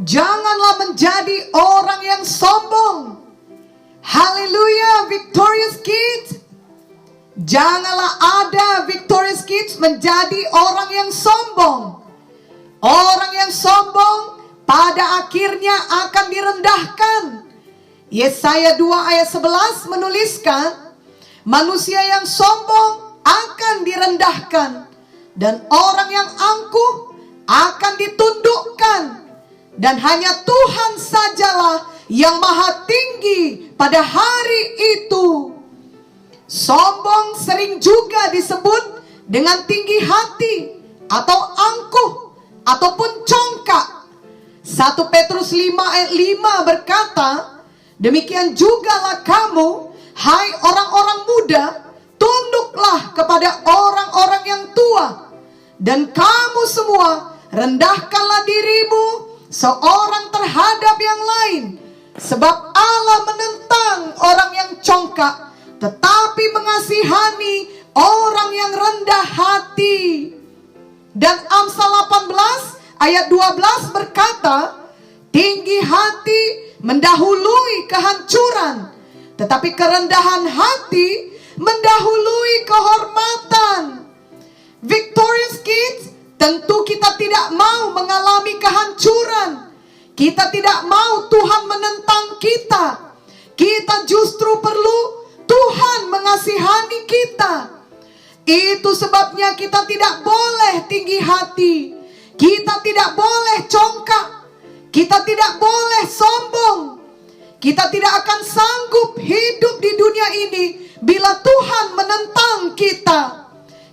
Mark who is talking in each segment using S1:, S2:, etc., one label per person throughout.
S1: Janganlah menjadi orang yang sombong. Haleluya, Victorious Kids. Janganlah ada Victorious Kids menjadi orang yang sombong. Orang yang sombong pada akhirnya akan direndahkan. Yesaya 2 ayat 11 menuliskan, manusia yang sombong akan direndahkan, dan orang yang angkuh akan ditundukkan. Dan hanya Tuhan sajalah yang maha tinggi pada hari itu. Sombong sering juga disebut dengan tinggi hati atau angkuh ataupun congkak. 1 Petrus 5 ayat 5 berkata, demikian jugalah kamu, hai orang-orang muda, tunduklah kepada orang-orang yang tua. Dan kamu semua, rendahkanlah dirimu seorang terhadap yang lain. Sebab Allah menentang orang yang congkak, tetapi mengasihani orang yang rendah hati. Dan Amsal 18 ayat 12 berkata, tinggi hati mendahului kehancuran, tetapi kerendahan hati mendahului kehormatan. Victorious Kids, tentu kita tidak mau mengalami kehancuran. Kita tidak mau Tuhan menentang kita. Kita justru perlu Tuhan mengasihani kita. Itu sebabnya kita tidak boleh tinggi hati. Kita tidak boleh congkak. Kita tidak boleh sombong. Kita tidak akan sanggup hidup di dunia ini bila Tuhan menentang kita.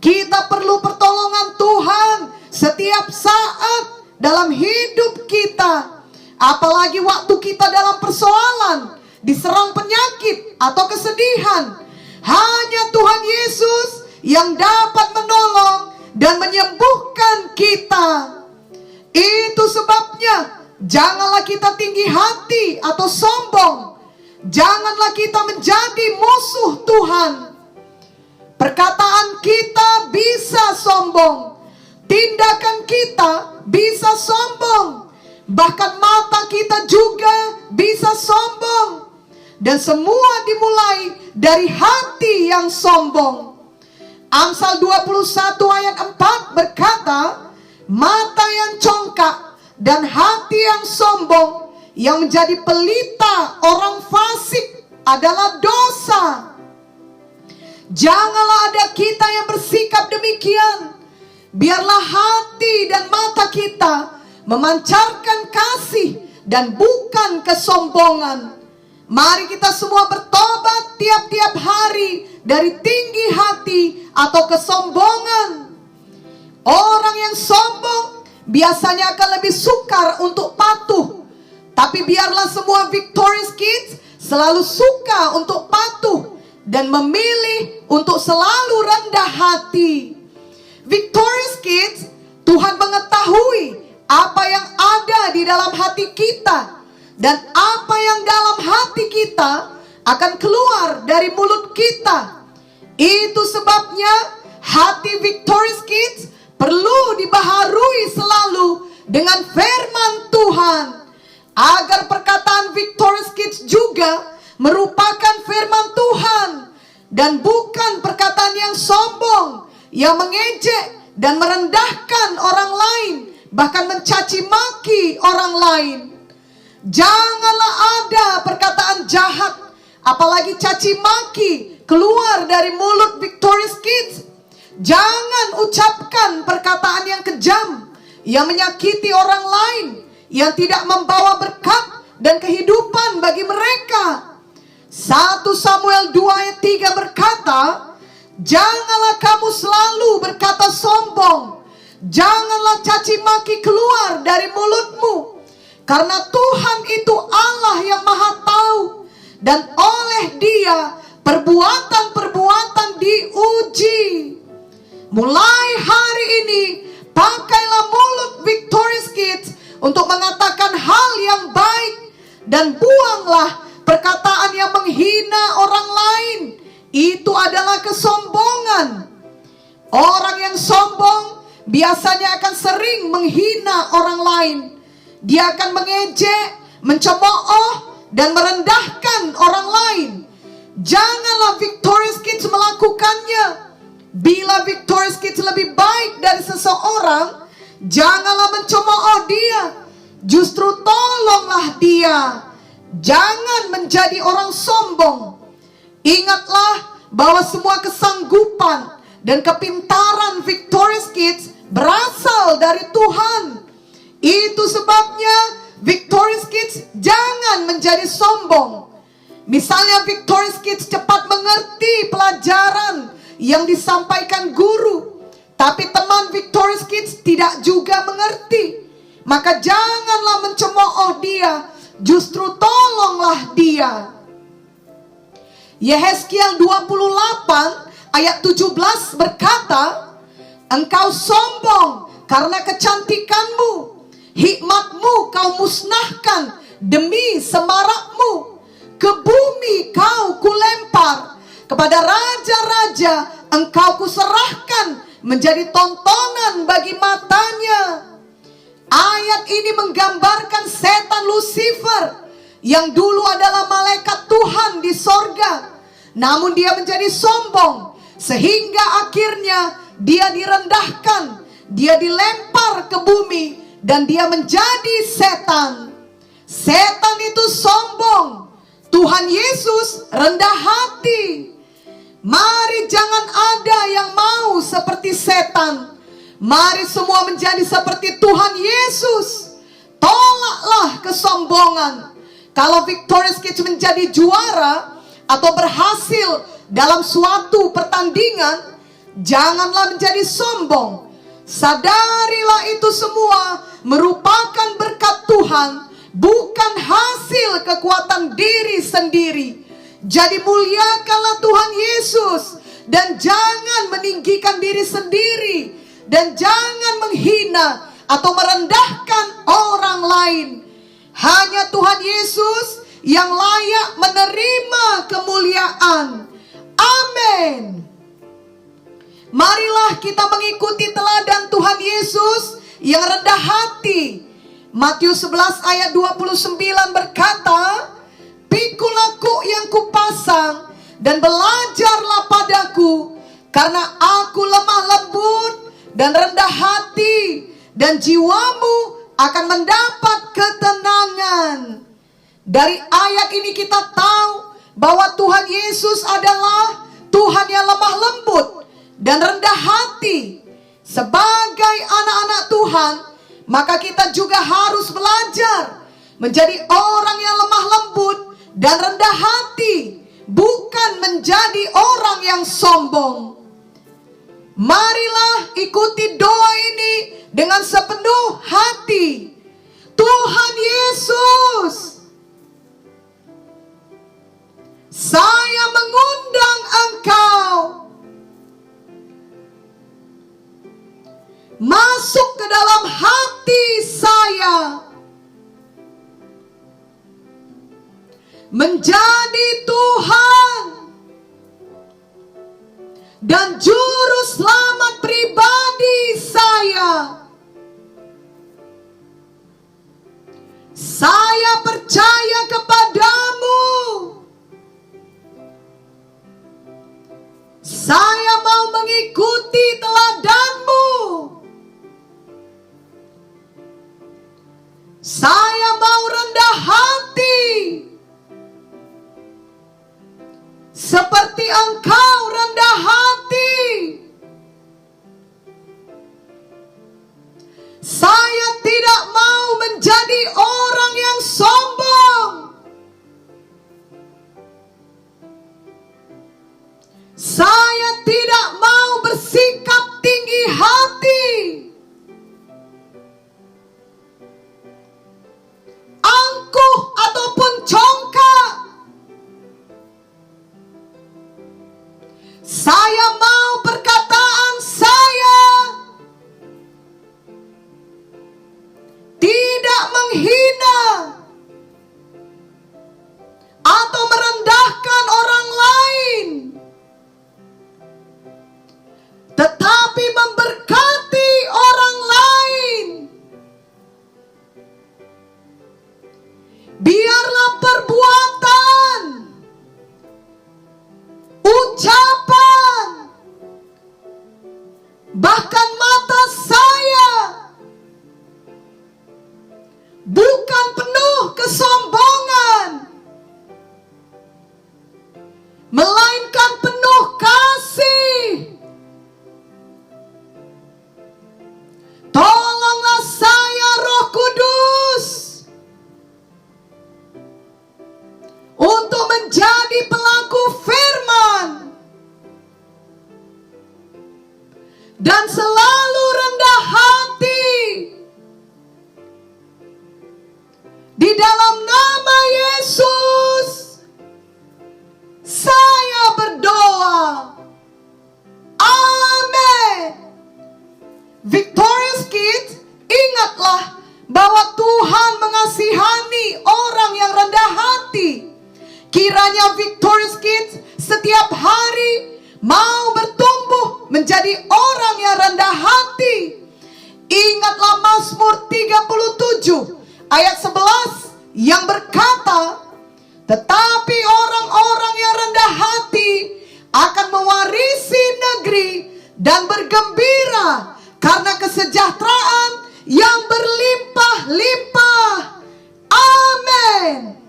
S1: Kita perlu pertolongan Tuhan setiap saat dalam hidup kita. Apalagi waktu kita dalam persoalan, diserang penyakit atau kesedihan. Hanya Tuhan Yesus yang dapat menolong dan menyembuhkan kita. Itu sebabnya janganlah kita tinggi hati atau sombong. Janganlah kita menjadi musuh Tuhan. Perkataan kita bisa sombong, tindakan kita bisa sombong, bahkan mata kita juga bisa sombong. Dan semua dimulai dari hati yang sombong. Amsal 21 ayat 4 berkata, mata yang congkak dan hati yang sombong yang menjadi pelita orang fasik adalah dosa. Janganlah ada kita yang bersikap demikian. Biarlah hati dan mata kita memancarkan kasih dan bukan kesombongan. Mari kita semua bertobat tiap-tiap hari dari tinggi hati atau kesombongan. Orang yang sombong biasanya akan lebih sukar untuk patuh. Tapi biarlah semua Victorious Kids selalu suka untuk patuh dan memilih untuk selalu rendah hati. Victorious Kids, Tuhan mengetahui apa yang ada di dalam hati kita. Dan apa yang dalam hati kita akan keluar dari mulut kita. Itu sebabnya hati Victorious Kids perlu dibaharui selalu dengan firman Tuhan. Agar perkataan Victorious Kids juga merupakan firman Tuhan. Dan bukan perkataan yang sombong, yang mengejek dan merendahkan orang lain, bahkan mencaci maki orang lain. Janganlah ada perkataan jahat, apalagi caci maki, keluar dari mulut Victorious Kids. Jangan ucapkan perkataan yang kejam, yang menyakiti orang lain, yang tidak membawa berkat dan kehidupan bagi mereka. 1 Samuel 2 ayat 3 berkata, janganlah kamu selalu berkata sombong, janganlah caci maki keluar dari mulutmu. Karena Tuhan itu Allah yang maha tahu, dan oleh Dia perbuatan-perbuatan diuji. Mulai hari ini, pakailah mulut Victorious Kids untuk mengatakan hal yang baik, dan buanglah perkataan yang menghina orang lain. Itu adalah kesombongan. Orang yang sombong biasanya akan sering menghina orang lain. Dia akan mengejek, mencemooh, dan merendahkan orang lain. Janganlah Victorious Kids melakukannya. Bila Victorious Kids lebih baik dari seseorang, janganlah mencemooh dia. Justru tolonglah dia. Jangan menjadi orang sombong. Ingatlah bahwa semua kesanggupan dan kepintaran Victorious Kids berasal dari Tuhan. Itu sebabnya Victorious Kids jangan menjadi sombong. Misalnya Victorious Kids cepat mengerti pelajaran yang disampaikan guru, tapi teman Victorious Kids tidak juga mengerti. Maka janganlah mencemooh dia, justru tolonglah dia. Yehezkiel 28 ayat 17 berkata, engkau sombong karena kecantikanmu, hikmatmu kau musnahkan demi semarakmu. Ke bumi kau kulempar, kepada raja-raja engkau kuserahkan menjadi tontonan bagi matanya. Ayat ini menggambarkan setan Lucifer yang dulu adalah malaikat Tuhan di sorga. Namun dia menjadi sombong sehingga akhirnya dia direndahkan, dia dilempar ke bumi dan dia menjadi setan. Setan itu sombong, Tuhan Yesus rendah hati. Mari jangan ada yang mau seperti setan. Mari semua menjadi seperti Tuhan Yesus. Tolaklah kesombongan. Kalau Victorious Kids menjadi juara atau berhasil dalam suatu pertandingan, janganlah menjadi sombong. Sadarilah itu semua merupakan berkat Tuhan, bukan hasil kekuatan diri sendiri. Jadi muliakanlah Tuhan Yesus dan jangan meninggikan diri sendiri, dan jangan menghina atau merendahkan orang lain. Hanya Tuhan Yesus yang layak menerima kemuliaan. Amin. Marilah kita mengikuti teladan Tuhan Yesus yang rendah hati. Matius 11 ayat 29 berkata, pikulah kuk yang kupasang dan belajarlah padaku, karena aku lemah lembut dan rendah hati, dan jiwamu akan mendapat ketenangan. Dari ayat ini kita tahu bahwa Tuhan Yesus adalah Tuhan yang lemah lembut dan rendah hati. Sebagai anak-anak Tuhan, maka kita juga harus belajar menjadi orang yang lemah lembut dan rendah hati, bukan menjadi orang yang sombong. Marilah ikuti doa ini dengan sepenuh hati. Tuhan Yesus, saya mengundang Engkau masuk ke dalam hati saya, menjadi Tuhan dan juru selamat pribadi saya. Saya percaya kepadamu. Saya mau mengikuti teladanmu. Saya mau rendah hati seperti Engkau rendah hati. Saya tidak mau menjadi orang yang sombong. Saya tidak mau bersikap tinggi hati, angkuh ataupun congkak. Saya mau perkataan saya tidak menghina atau merendahkan orang lain, tetapi memberkati orang lain. ucapan, bahkan mata saya bukan penuh kesombongan, melainkan penuh kasih. Tolonglah saya, Roh Kudus, untuk menjadi pelaku firman dan selalu rendah hati. Di dalam nama Yesus saya berdoa. Amin. Victorious Kids, ingatlah bahwa Tuhan mengasihani orang yang rendah hati. Kiranya Victorious Kids setiap hari mau bertumbuh menjadi orang yang rendah hati. Ingatlah Mazmur 37 ayat 11 yang berkata, tetapi orang-orang yang rendah hati akan mewarisi negeri dan bergembira karena kesejahteraan yang berlimpah-limpah. Amin.